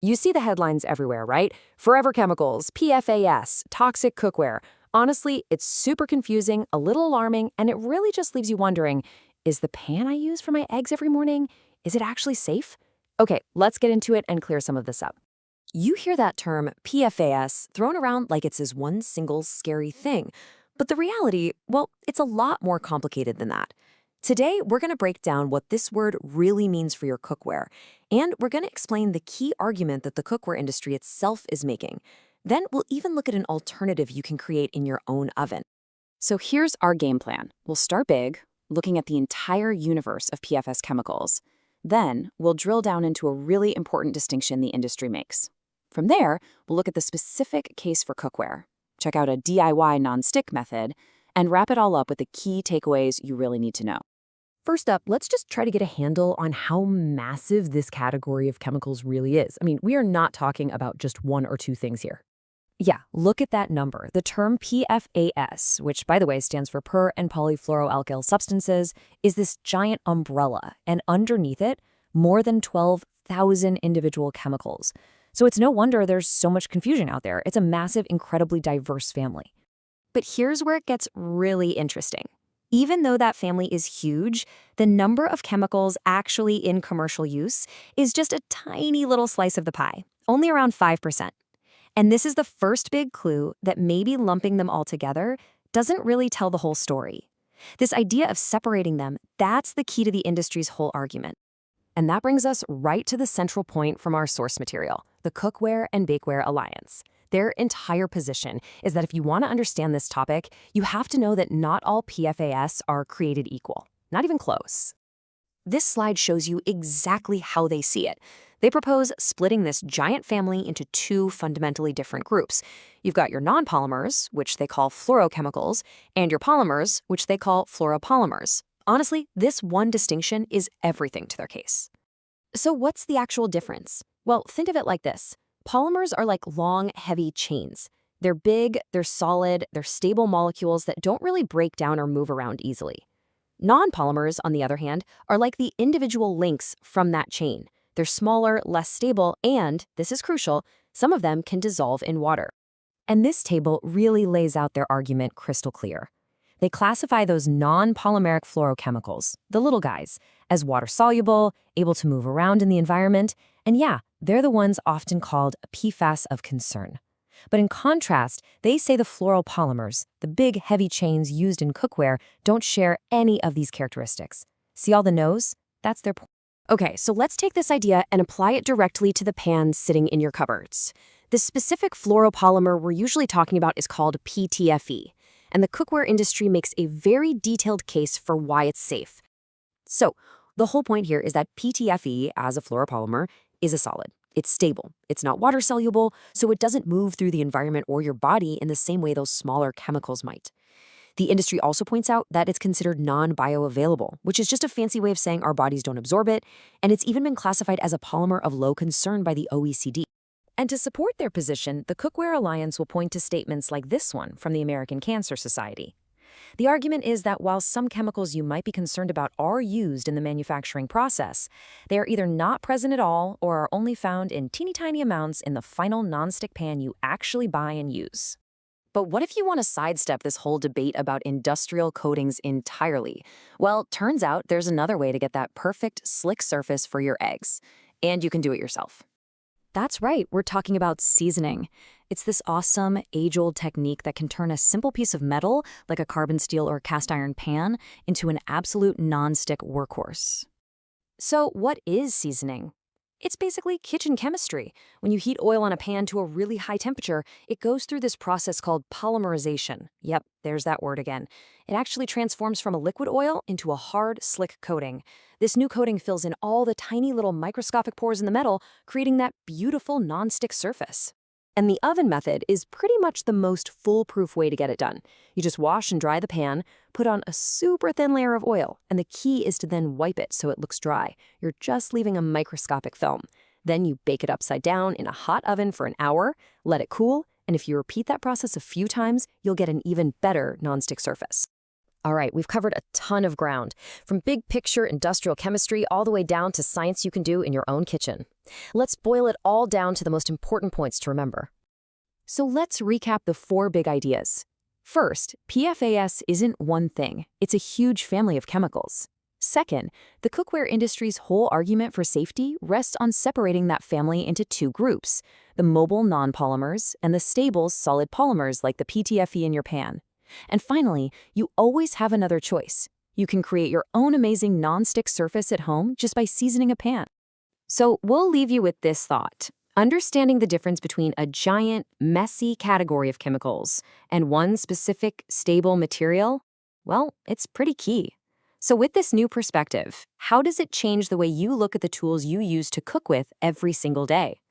You see the headlines everywhere, right? Forever chemicals, PFAS, toxic cookware. Honestly, it's super confusing, a little alarming, and it really just leaves you wondering, is the pan I use for my eggs every morning, is it actually safe? Okay, let's get into it and clear some of this up. You hear that term PFAS thrown around like it's this one single scary thing. But the reality, well, it's a lot more complicated than that. Today, we're going to break down what this word really means for your cookware, and we're going to explain the key argument that the cookware industry itself is making. Then we'll even look at an alternative you can create in your own oven. So here's our game plan. We'll start big, looking at the entire universe of PFAS chemicals. Then we'll drill down into a really important distinction the industry makes. From there, we'll look at the specific case for cookware, check out a DIY non-stick method, and wrap it all up with the key takeaways you really need to know. First up, let's just try to get a handle on how massive this category of chemicals really is. I mean, we are not talking about just one or two things here. Yeah, look at that number. The term PFAS, which by the way stands for per and polyfluoroalkyl substances, is this giant umbrella, and underneath it, more than 12,000 individual chemicals. So it's no wonder there's so much confusion out there. It's a massive, incredibly diverse family. But here's where it gets really interesting. Even though that family is huge, the number of chemicals actually in commercial use is just a tiny little slice of the pie, only around 5%. And this is the first big clue that maybe lumping them all together doesn't really tell the whole story. This idea of separating them, that's the key to the industry's whole argument. And that brings us right to the central point from our source material, the Cookware and Bakeware Alliance. Their entire position is that if you want to understand this topic, you have to know that not all PFAS are created equal, not even close. This slide shows you exactly how they see it. They propose splitting this giant family into two fundamentally different groups. You've got your non-polymers, which they call fluorochemicals, and your polymers, which they call fluoropolymers. Honestly, this one distinction is everything to their case. So what's the actual difference? Well, think of it like this. Polymers are like long, heavy chains. They're big, they're solid, they're stable molecules that don't really break down or move around easily. Non-polymers, on the other hand, are like the individual links from that chain. They're smaller, less stable, and, this is crucial, some of them can dissolve in water. And this table really lays out their argument crystal clear. They classify those non-polymeric fluorochemicals, the little guys, as water-soluble, able to move around in the environment, and yeah, they're the ones often called a PFAS of concern. But in contrast, they say the fluoropolymers, the big, heavy chains used in cookware, don't share any of these characteristics. See all the no's? That's their point. Okay, so let's take this idea and apply it directly to the pans sitting in your cupboards. The specific fluoropolymer we're usually talking about is called PTFE, and the cookware industry makes a very detailed case for why it's safe. So, the whole point here is that PTFE, as a fluoropolymer, is a solid. It's stable. It's not water-soluble, so it doesn't move through the environment or your body in the same way those smaller chemicals might. The industry also points out that it's considered non-bioavailable, which is just a fancy way of saying our bodies don't absorb it, and it's even been classified as a polymer of low concern by the OECD. And to support their position, the Cookware Alliance will point to statements like this one from the American Cancer Society. The argument is that while some chemicals you might be concerned about are used in the manufacturing process, they are either not present at all or are only found in teeny tiny amounts in the final nonstick pan you actually buy and use. But what if you want to sidestep this whole debate about industrial coatings entirely? Well, turns out there's another way to get that perfect, slick surface for your eggs. And you can do it yourself. That's right, we're talking about seasoning. It's this awesome, age-old technique that can turn a simple piece of metal, like a carbon steel or cast iron pan, into an absolute non-stick workhorse. So what is seasoning? It's basically kitchen chemistry. When you heat oil on a pan to a really high temperature, it goes through this process called polymerization. Yep, there's that word again. It actually transforms from a liquid oil into a hard, slick coating. This new coating fills in all the tiny little microscopic pores in the metal, creating that beautiful non-stick surface. And the oven method is pretty much the most foolproof way to get it done. You just wash and dry the pan, put on a super thin layer of oil, and the key is to then wipe it so it looks dry. You're just leaving a microscopic film. Then you bake it upside down in a hot oven for an hour, let it cool, and if you repeat that process a few times, you'll get an even better nonstick surface. All right, we've covered a ton of ground, from big picture industrial chemistry all the way down to science you can do in your own kitchen. Let's boil it all down to the most important points to remember. So let's recap the 4 big ideas. First, PFAS isn't one thing. It's a huge family of chemicals. Second, the cookware industry's whole argument for safety rests on separating that family into 2 groups, the mobile non-polymers and the stable solid polymers like the PTFE in your pan. And finally, you always have another choice. You can create your own amazing non-stick surface at home just by seasoning a pan. So we'll leave you with this thought. Understanding the difference between a giant, messy category of chemicals and one specific, stable material, well, it's pretty key. So with this new perspective, how does it change the way you look at the tools you use to cook with every single day?